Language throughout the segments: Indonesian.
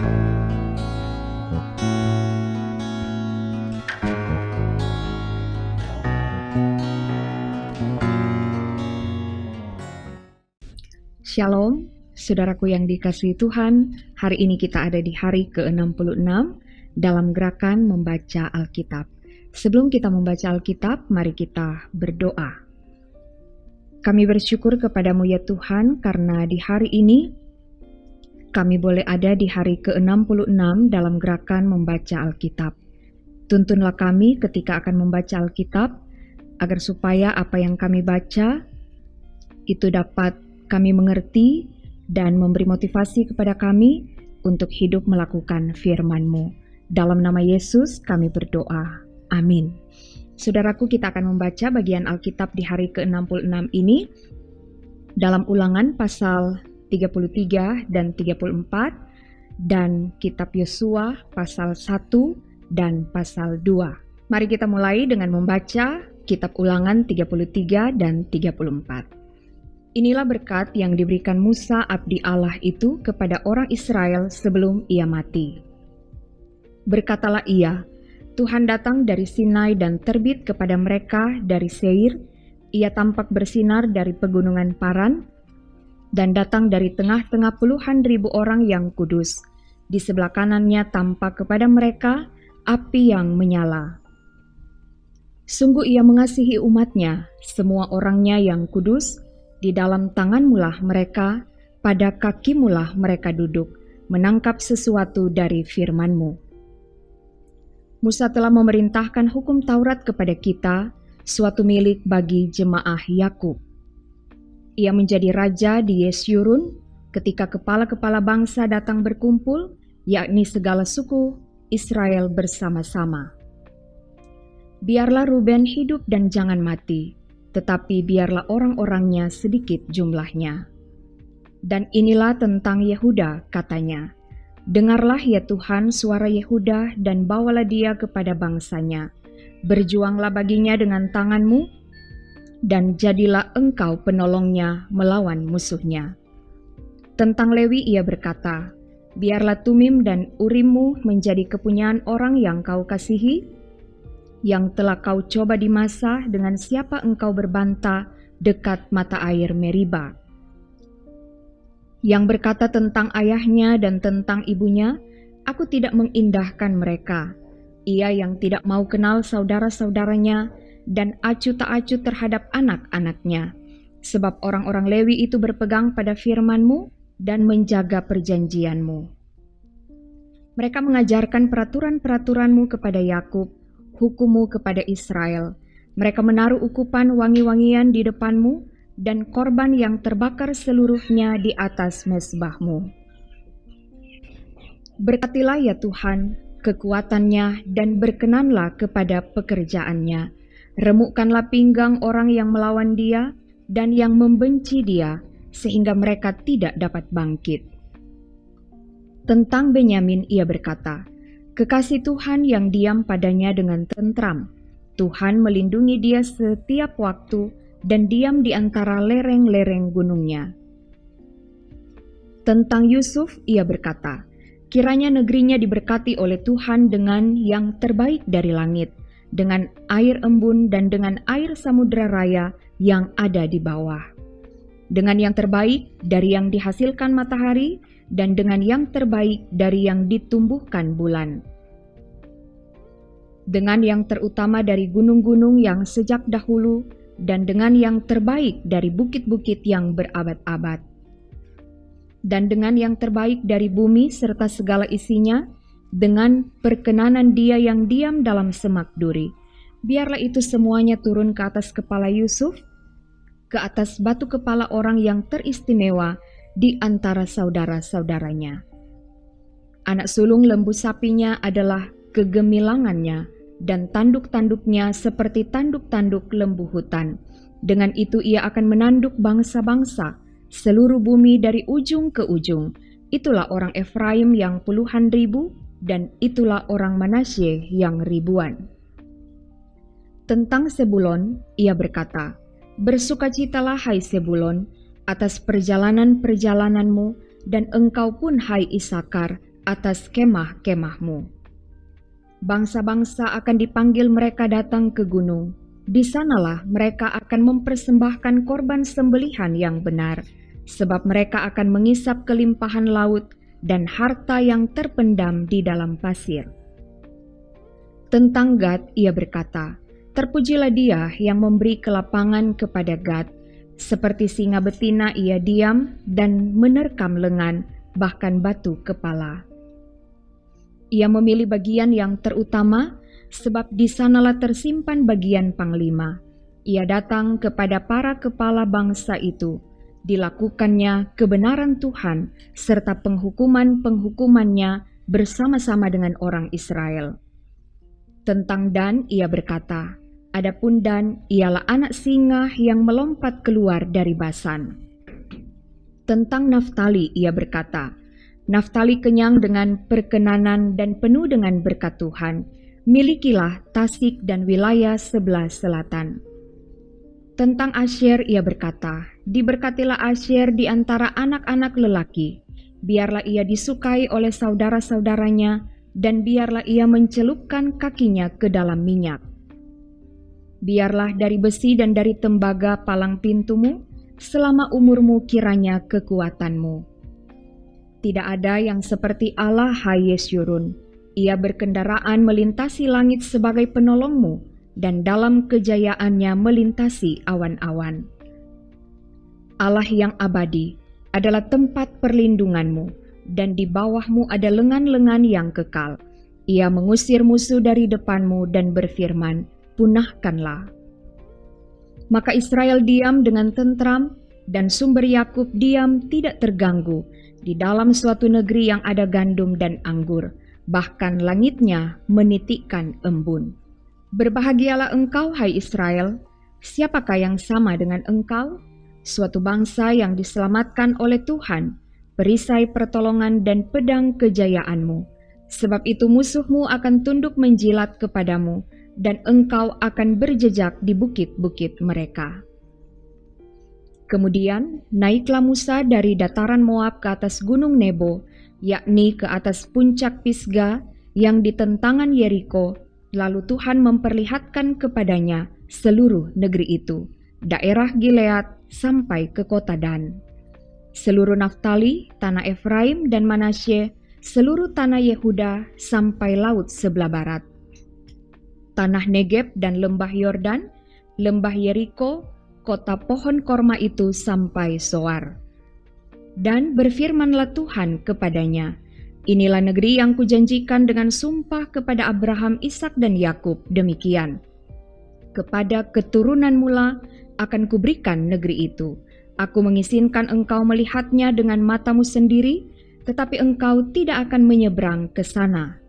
Shalom, saudaraku yang dikasihi Tuhan. Hari ini kita ada di hari ke-66 dalam gerakan membaca Alkitab. Sebelum kita membaca Alkitab, mari kita berdoa. Kami bersyukur kepadamu ya Tuhan, karena di hari ini kami boleh ada di hari ke-66 dalam gerakan membaca Alkitab. Tuntunlah kami ketika akan membaca Alkitab, agar supaya apa yang kami baca itu dapat kami mengerti dan memberi motivasi kepada kami untuk hidup melakukan firman-Mu. Dalam nama Yesus kami berdoa. Amin. Saudaraku, kita akan membaca bagian Alkitab di hari ke-66 ini dalam Ulangan pasal 33 dan 34 dan kitab Yosua pasal 1 dan pasal 2. Mari kita mulai dengan membaca kitab Ulangan 33 dan 34. Inilah berkat yang diberikan Musa abdi Allah itu kepada orang Israel sebelum ia mati. Berkatalah ia, Tuhan datang dari Sinai dan terbit kepada mereka dari Seir. Ia tampak bersinar dari pegunungan Paran dan datang dari tengah-tengah puluhan ribu orang yang kudus. Di sebelah kanannya tampak kepada mereka api yang menyala. Sungguh ia mengasihi umatnya, semua orangnya yang kudus. Di dalam tanganmulah mereka, pada kakimulah mereka duduk, menangkap sesuatu dari firman-Mu. Musa telah memerintahkan hukum Taurat kepada kita, suatu milik bagi jemaah Yakub. Ia menjadi raja di Yesyurun ketika kepala-kepala bangsa datang berkumpul, yakni segala suku Israel bersama-sama. Biarlah Ruben hidup dan jangan mati, tetapi biarlah orang-orangnya sedikit jumlahnya. Dan inilah tentang Yehuda, katanya, dengarlah ya Tuhan suara Yehuda dan bawalah dia kepada bangsanya. Berjuanglah baginya dengan tanganmu, dan jadilah engkau penolongnya melawan musuhnya. Tentang Lewi ia berkata, biarlah Tumim dan Urimmu menjadi kepunyaan orang yang kau kasihi, yang telah kau coba di masa dengan siapa engkau berbantah dekat mata air Meriba. Yang berkata tentang ayahnya dan tentang ibunya, aku tidak mengindahkan mereka. Ia yang tidak mau kenal saudara-saudaranya dan acuh tak acuh terhadap anak-anaknya. Sebab orang-orang Lewi itu berpegang pada firman-Mu dan menjaga perjanjian-Mu. Mereka mengajarkan peraturan-peraturan-Mu kepada Yakub, hukum-Mu kepada Israel. Mereka menaruh ukupan wangi-wangian di depan-Mu dan korban yang terbakar seluruhnya di atas mezbah-Mu. Berkatilah ya Tuhan kekuatannya dan berkenanlah kepada pekerjaannya. Remukkanlah pinggang orang yang melawan dia dan yang membenci dia, sehingga mereka tidak dapat bangkit. Tentang Benyamin ia berkata, kekasih Tuhan yang diam padanya dengan tentram. Tuhan melindungi dia setiap waktu dan diam di antara lereng-lereng gunungnya. Tentang Yusuf ia berkata, kiranya negerinya diberkati oleh Tuhan dengan yang terbaik dari langit, dengan air embun dan dengan air samudera raya yang ada di bawah. Dengan yang terbaik dari yang dihasilkan matahari, dan dengan yang terbaik dari yang ditumbuhkan bulan. Dengan yang terutama dari gunung-gunung yang sejak dahulu, dan dengan yang terbaik dari bukit-bukit yang berabad-abad. Dan dengan yang terbaik dari bumi serta segala isinya, dengan perkenanan Dia yang diam dalam semak duri. Biarlah itu semuanya turun ke atas kepala Yusuf, ke atas batu kepala orang yang teristimewa di antara saudara-saudaranya. Anak sulung lembu sapinya adalah kegemilangannya, dan tanduk-tanduknya seperti tanduk-tanduk lembu hutan. Dengan itu ia akan menanduk bangsa-bangsa, seluruh bumi dari ujung ke ujung. Itulah orang Efraim yang puluhan ribu, dan itulah orang Manasye yang ribuan. Tentang Sebulon, ia berkata, bersukacitalah hai Sebulon, atas perjalanan-perjalananmu, dan engkau pun hai Isakar, atas kemah-kemahmu. Bangsa-bangsa akan dipanggil mereka datang ke gunung. Di sanalah mereka akan mempersembahkan korban sembelihan yang benar, sebab mereka akan mengisap kelimpahan laut dan harta yang terpendam di dalam pasir. Tentang Gad ia berkata, terpujilah dia yang memberi kelapangan kepada Gad. Seperti singa betina ia diam dan menerkam lengan, bahkan batu kepala. Ia memilih bagian yang terutama, sebab di sanalah tersimpan bagian panglima. Ia datang kepada para kepala bangsa itu. Dilakukannya kebenaran Tuhan serta penghukuman-penghukumannya bersama-sama dengan orang Israel. Tentang Dan ia berkata, adapun Dan ialah anak singa yang melompat keluar dari Basan. Tentang Naftali ia berkata, Naftali kenyang dengan perkenanan dan penuh dengan berkat Tuhan. Milikilah Tasik dan wilayah sebelah selatan. Tentang Asyer ia berkata, diberkatilah Asyer di antara anak-anak lelaki. Biarlah ia disukai oleh saudara-saudaranya, dan biarlah ia mencelupkan kakinya ke dalam minyak. Biarlah dari besi dan dari tembaga palang pintumu, selama umurmu kiranya kekuatanmu. Tidak ada yang seperti Allah, hai Yesyurun. Ia berkendaraan melintasi langit sebagai penolongmu, dan dalam kejayaannya melintasi awan-awan. Allah yang abadi adalah tempat perlindunganmu, dan di bawahmu ada lengan-lengan yang kekal. Ia mengusir musuh dari depanmu dan berfirman, punahkanlah. Maka Israel diam dengan tentram, dan sumber Yakub diam tidak terganggu, di dalam suatu negeri yang ada gandum dan anggur, bahkan langitnya menitikkan embun. Berbahagialah engkau, hai Israel, siapakah yang sama dengan engkau? Suatu bangsa yang diselamatkan oleh Tuhan, perisai pertolongan dan pedang kejayaanmu. Sebab itu musuhmu akan tunduk menjilat kepadamu, dan engkau akan berjejak di bukit-bukit mereka. Kemudian naiklah Musa dari dataran Moab ke atas gunung Nebo, yakni ke atas puncak Pisga yang di tentangan Yeriko. Lalu Tuhan memperlihatkan kepadanya seluruh negeri itu, daerah Gilead sampai ke kota Dan, seluruh Naftali, tanah Efraim dan Manasye, seluruh tanah Yehuda sampai laut sebelah barat, tanah Negeb dan lembah Yordan, lembah Yeriko, kota pohon korma itu sampai Soar. Dan berfirmanlah Tuhan kepadanya, inilah negeri yang kujanjikan dengan sumpah kepada Abraham, Ishak dan Yakub, demikian. Kepada keturunan mula akan kuberikan negeri itu. Aku mengizinkan engkau melihatnya dengan matamu sendiri, tetapi engkau tidak akan menyeberang ke sana.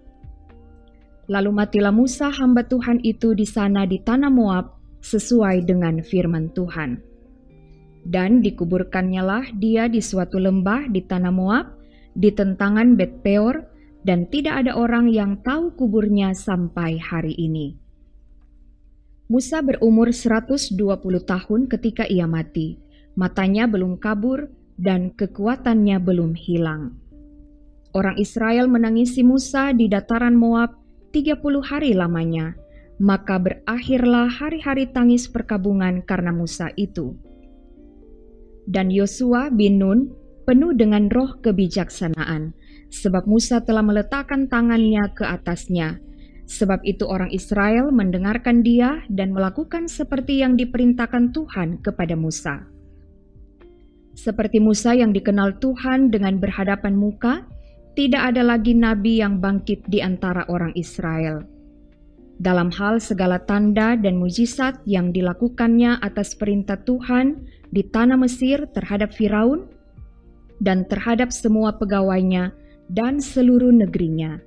Lalu matilah Musa hamba Tuhan itu di sana di tanah Moab, sesuai dengan firman Tuhan. Dan dikuburkannyalah dia di suatu lembah di tanah Moab, di tentangan Bet Peor, dan tidak ada orang yang tahu kuburnya sampai hari ini. Musa berumur 120 tahun ketika ia mati. Matanya belum kabur dan kekuatannya belum hilang. Orang Israel menangisi Musa di dataran Moab 30 hari lamanya. Maka berakhirlah hari-hari tangis perkabungan karena Musa itu. Dan Yosua bin Nun penuh dengan roh kebijaksanaan, sebab Musa telah meletakkan tangannya ke atasnya. Sebab itu orang Israel mendengarkan dia dan melakukan seperti yang diperintahkan Tuhan kepada Musa. Seperti Musa yang dikenal Tuhan dengan berhadapan muka, tidak ada lagi nabi yang bangkit di antara orang Israel. Dalam hal segala tanda dan mujizat yang dilakukannya atas perintah Tuhan di tanah Mesir terhadap Firaun dan terhadap semua pegawainya dan seluruh negerinya.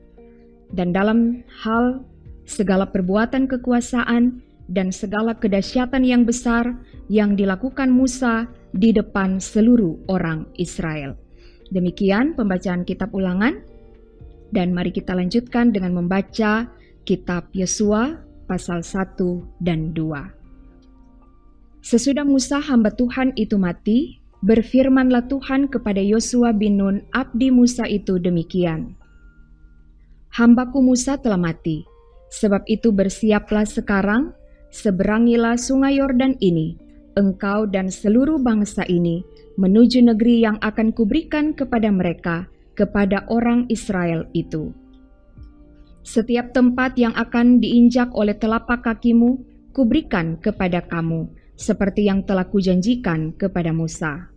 Dan dalam hal segala perbuatan kekuasaan dan segala kedahsyatan yang besar yang dilakukan Musa di depan seluruh orang Israel. Demikian pembacaan kitab Ulangan, dan mari kita lanjutkan dengan membaca Kitab Yosua pasal 1 dan 2. Sesudah Musa hamba Tuhan itu mati, berfirmanlah Tuhan kepada Yosua bin Nun abdi Musa itu demikian. hambaku Musa telah mati. Sebab itu bersiaplah sekarang, seberangilah sungai Yordan ini, engkau dan seluruh bangsa ini, menuju negeri yang akan kuberikan kepada mereka, kepada orang Israel itu. Setiap tempat yang akan diinjak oleh telapak kakimu, kuberikan kepada kamu, seperti yang telah kujanjikan kepada Musa.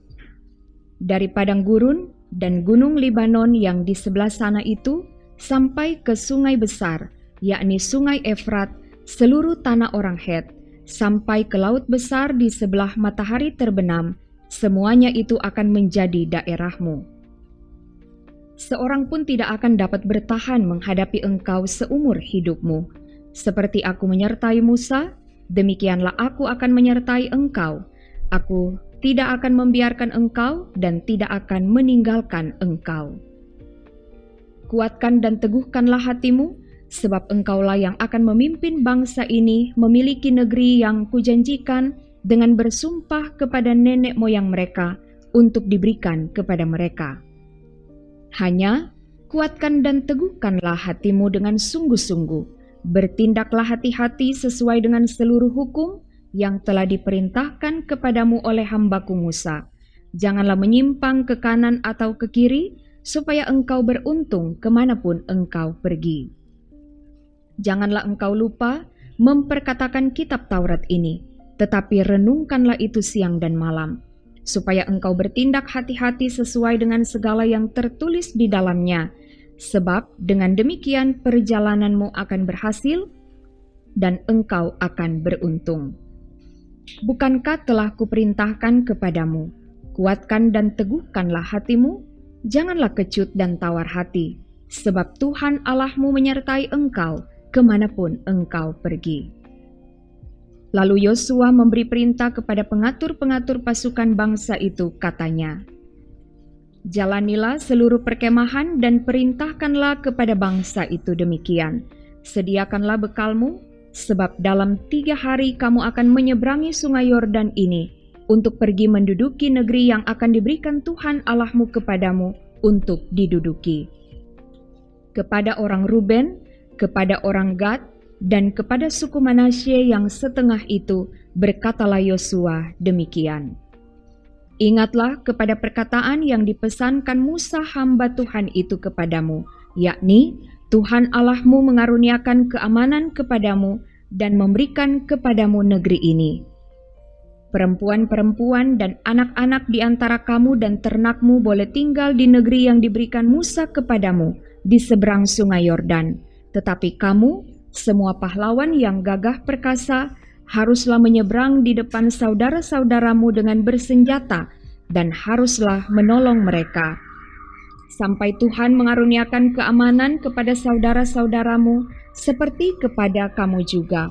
Dari padang gurun dan gunung Libanon yang di sebelah sana itu, sampai ke sungai besar, yakni sungai Efrat, seluruh tanah orang Het, sampai ke laut besar di sebelah matahari terbenam, semuanya itu akan menjadi daerahmu. Seorang pun tidak akan dapat bertahan menghadapi engkau seumur hidupmu. Seperti aku menyertai Musa, demikianlah aku akan menyertai engkau. Aku tidak akan membiarkan engkau dan tidak akan meninggalkan engkau. Kuatkan dan teguhkanlah hatimu, sebab engkaulah yang akan memimpin bangsa ini memiliki negeri yang kujanjikan dengan bersumpah kepada nenek moyang mereka untuk diberikan kepada mereka. Hanya kuatkan dan teguhkanlah hatimu dengan sungguh-sungguh, bertindaklah hati-hati sesuai dengan seluruh hukum yang telah diperintahkan kepadamu oleh hambaku Musa. Janganlah menyimpang ke kanan atau ke kiri, supaya engkau beruntung kemanapun engkau pergi. Janganlah engkau lupa memperkatakan kitab Taurat ini, tetapi renungkanlah itu siang dan malam, supaya engkau bertindak hati-hati sesuai dengan segala yang tertulis di dalamnya, sebab dengan demikian perjalananmu akan berhasil dan engkau akan beruntung. Bukankah telah kuperintahkan kepadamu, kuatkan dan teguhkanlah hatimu, janganlah kecut dan tawar hati, sebab Tuhan Allahmu menyertai engkau kemanapun engkau pergi. Lalu Yosua memberi perintah kepada pengatur-pengatur pasukan bangsa itu, katanya, jalanilah seluruh perkemahan dan perintahkanlah kepada bangsa itu demikian, sediakanlah bekalmu, sebab dalam 3 hari kamu akan menyeberangi sungai Yordan ini, untuk pergi menduduki negeri yang akan diberikan Tuhan Allahmu kepadamu untuk diduduki. Kepada orang Ruben, kepada orang Gad, dan kepada suku Manasye yang setengah itu, berkatalah Yosua demikian. Ingatlah kepada perkataan yang dipesankan Musa hamba Tuhan itu kepadamu, yakni Tuhan Allahmu mengaruniakan keamanan kepadamu dan memberikan kepadamu negeri ini. Perempuan-perempuan dan anak-anak di antara kamu dan ternakmu boleh tinggal di negeri yang diberikan Musa kepadamu di seberang sungai Yordan. Tetapi kamu, semua pahlawan yang gagah perkasa, haruslah menyeberang di depan saudara-saudaramu dengan bersenjata dan haruslah menolong mereka, sampai Tuhan mengaruniakan keamanan kepada saudara-saudaramu seperti kepada kamu juga,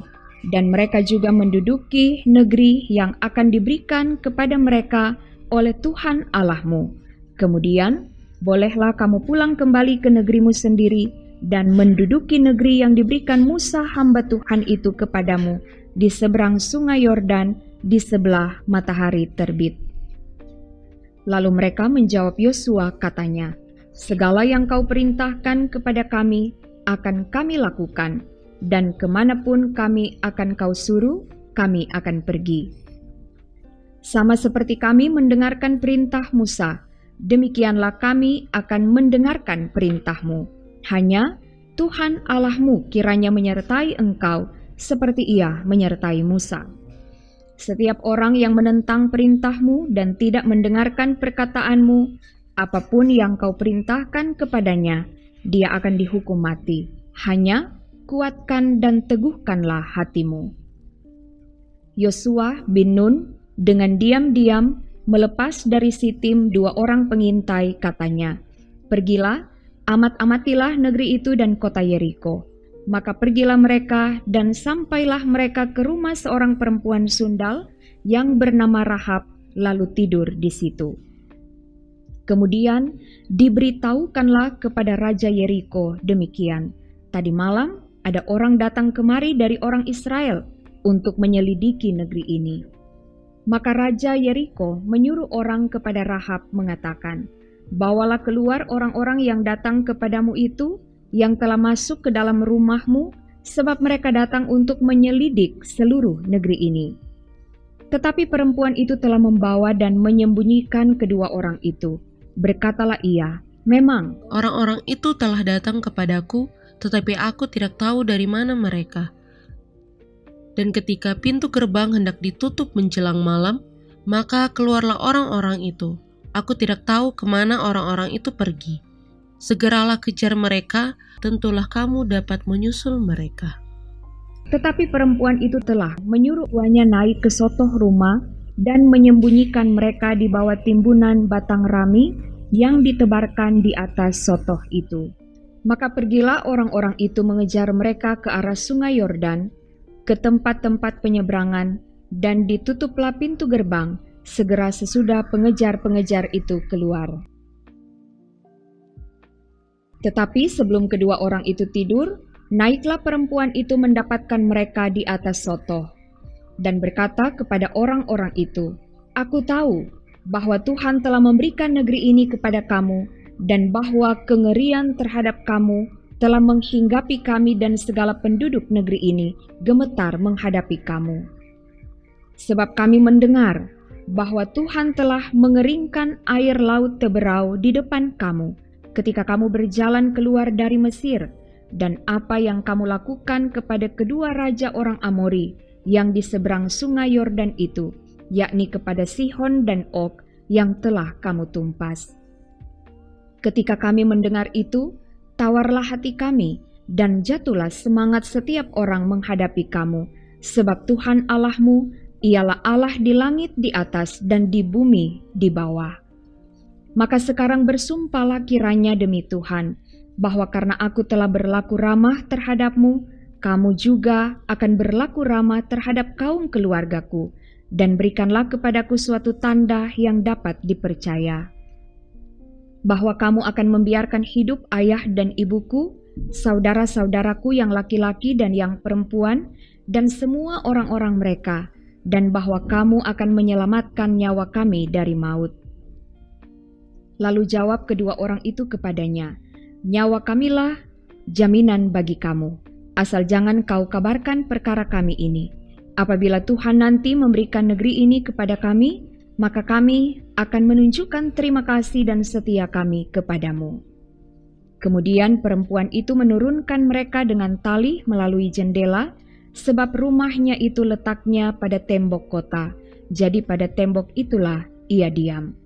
dan mereka juga menduduki negeri yang akan diberikan kepada mereka oleh Tuhan Allahmu. Kemudian, bolehlah kamu pulang kembali ke negerimu sendiri dan menduduki negeri yang diberikan Musa hamba Tuhan itu kepadamu di seberang sungai Yordan di sebelah matahari terbit. Lalu mereka menjawab Yosua, katanya, segala yang kau perintahkan kepada kami akan kami lakukan, dan kemanapun kami akan kau suruh, kami akan pergi. Sama seperti kami mendengarkan perintah Musa, demikianlah kami akan mendengarkan perintahmu. Hanya Tuhan Allahmu kiranya menyertai engkau seperti Ia menyertai Musa. Setiap orang yang menentang perintahmu dan tidak mendengarkan perkataanmu, apapun yang kau perintahkan kepadanya, dia akan dihukum mati. Hanya kuatkan dan teguhkanlah hatimu. Yosua bin Nun dengan diam-diam melepas dari Sitim 2 orang pengintai, katanya, pergilah, amat-amatilah negeri itu dan kota Yeriko. Maka pergilah mereka dan sampailah mereka ke rumah seorang perempuan sundal yang bernama Rahab, lalu tidur di situ. Kemudian diberitahukanlah kepada Raja Yeriko demikian, tadi malam ada orang datang kemari dari orang Israel untuk menyelidiki negeri ini. Maka Raja Yeriko menyuruh orang kepada Rahab mengatakan, bawalah keluar orang-orang yang datang kepadamu itu yang telah masuk ke dalam rumahmu, sebab mereka datang untuk menyelidik seluruh negeri ini." Tetapi perempuan itu telah membawa dan menyembunyikan kedua orang itu. Berkatalah ia, "Memang Orang-orang itu telah datang kepadaku, tetapi aku tidak tahu dari mana mereka. Dan ketika pintu gerbang hendak ditutup menjelang malam, maka keluarlah orang-orang itu. Aku tidak tahu kemana orang-orang itu pergi. Segeralah kejar mereka, tentulah kamu dapat menyusul mereka." Tetapi perempuan itu telah menyuruh tuannya naik ke sotoh rumah dan menyembunyikan mereka di bawah timbunan batang rami yang ditebarkan di atas sotoh itu. Maka pergilah orang-orang itu mengejar mereka ke arah sungai Yordan, ke tempat-tempat penyeberangan, dan ditutuplah pintu gerbang segera sesudah pengejar-pengejar itu keluar. Tetapi sebelum kedua orang itu tidur, naiklah perempuan itu mendapatkan mereka di atas sotoh, dan berkata kepada orang-orang itu, "Aku tahu bahwa Tuhan telah memberikan negeri ini kepada kamu, dan bahwa kengerian terhadap kamu telah menghinggapi kami dan segala penduduk negeri ini gemetar menghadapi kamu. Sebab kami mendengar bahwa Tuhan telah mengeringkan air laut Teberau di depan kamu ketika kamu berjalan keluar dari Mesir, dan apa yang kamu lakukan kepada kedua raja orang Amori yang di seberang sungai Yordan itu, yakni kepada Sihon dan Og yang telah kamu tumpas. Ketika kami mendengar itu, tawarlah hati kami, dan jatuhlah semangat setiap orang menghadapi kamu, sebab Tuhan Allahmu ialah Allah di langit di atas dan di bumi di bawah. Maka sekarang bersumpahlah kiranya demi Tuhan, bahwa karena aku telah berlaku ramah terhadapmu, kamu juga akan berlaku ramah terhadap kaum keluargaku, dan berikanlah kepadaku suatu tanda yang dapat dipercaya, bahwa kamu akan membiarkan hidup ayah dan ibuku, saudara-saudaraku yang laki-laki dan yang perempuan, dan semua orang-orang mereka, dan bahwa kamu akan menyelamatkan nyawa kami dari maut." Lalu jawab kedua orang itu kepadanya, "Nyawa kamilah jaminan bagi kamu, asal jangan kau kabarkan perkara kami ini. Apabila Tuhan nanti memberikan negeri ini kepada kami, maka kami akan menunjukkan terima kasih dan setia kami kepadamu." Kemudian perempuan itu menurunkan mereka dengan tali melalui jendela, sebab rumahnya itu letaknya pada tembok kota, jadi pada tembok itulah ia diam.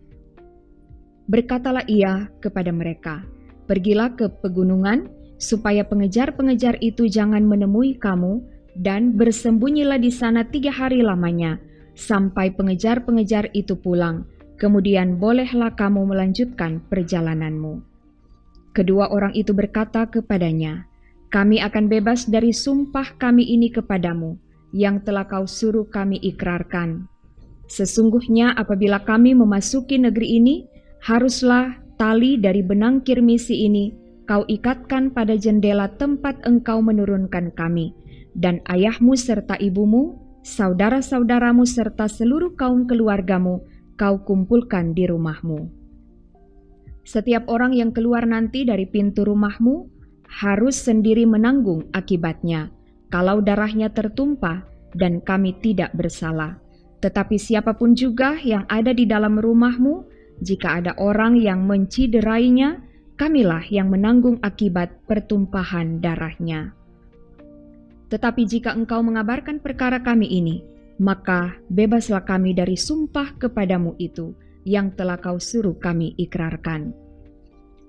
Berkatalah ia kepada mereka, "Pergilah ke pegunungan, supaya pengejar-pengejar itu jangan menemui kamu, dan bersembunyilah di sana 3 hari lamanya, sampai pengejar-pengejar itu pulang. Kemudian bolehlah kamu melanjutkan perjalananmu." Kedua orang itu berkata kepadanya, "Kami akan bebas dari sumpah kami ini kepadamu, yang telah kau suruh kami ikrarkan. Sesungguhnya apabila kami memasuki negeri ini, haruslah tali dari benang kirmisi ini kau ikatkan pada jendela tempat engkau menurunkan kami, dan ayahmu serta ibumu, saudara-saudaramu serta seluruh kaum keluargamu kau kumpulkan di rumahmu. Setiap orang yang keluar nanti dari pintu rumahmu harus sendiri menanggung akibatnya, kalau darahnya tertumpah dan kami tidak bersalah. Tetapi siapapun juga yang ada di dalam rumahmu, jika ada orang yang menciderainya, kamilah yang menanggung akibat pertumpahan darahnya. Tetapi jika engkau mengabarkan perkara kami ini, maka bebaslah kami dari sumpah kepadamu itu, yang telah kau suruh kami ikrarkan."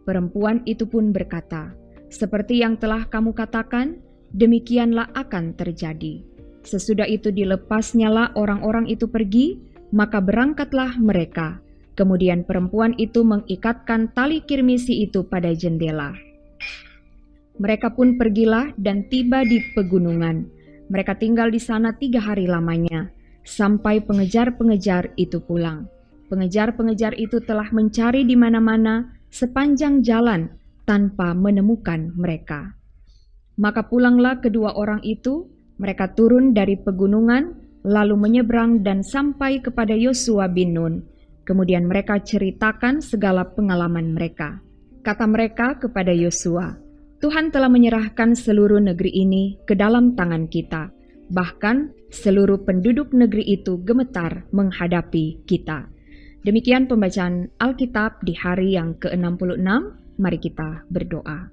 Perempuan itu pun berkata, "Seperti yang telah kamu katakan, demikianlah akan terjadi." Sesudah itu dilepasnyalah orang-orang itu pergi, maka berangkatlah mereka. Kemudian perempuan itu mengikatkan tali kirmisi itu pada jendela. Mereka pun pergilah dan tiba di pegunungan. Mereka tinggal di sana 3 hari lamanya, sampai pengejar-pengejar itu pulang. Pengejar-pengejar itu telah mencari di mana-mana sepanjang jalan tanpa menemukan mereka. Maka pulanglah kedua orang itu, mereka turun dari pegunungan, lalu menyeberang dan sampai kepada Yosua bin Nun. Kemudian mereka ceritakan segala pengalaman mereka. Kata mereka kepada Yosua, Tuhan telah menyerahkan seluruh negeri ini ke dalam tangan kita. Bahkan seluruh penduduk negeri itu gemetar menghadapi kita. Demikian pembacaan Alkitab di hari yang ke-66. Mari kita berdoa.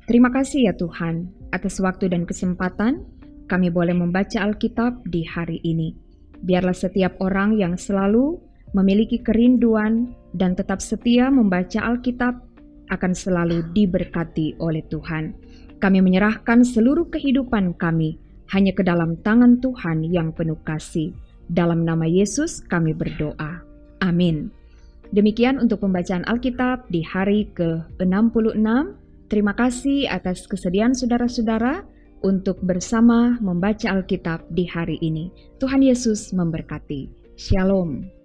Terima kasih ya Tuhan atas waktu dan kesempatan kami boleh membaca Alkitab di hari ini. Biarlah setiap orang yang selalu memiliki kerinduan dan tetap setia membaca Alkitab akan selalu diberkati oleh Tuhan. Kami menyerahkan seluruh kehidupan kami hanya ke dalam tangan Tuhan yang penuh kasih. Dalam nama Yesus kami berdoa. Amin. Demikian untuk pembacaan Alkitab di hari ke-66. Terima kasih atas kesediaan saudara-saudara untuk bersama membaca Alkitab di hari ini. Tuhan Yesus memberkati. Shalom.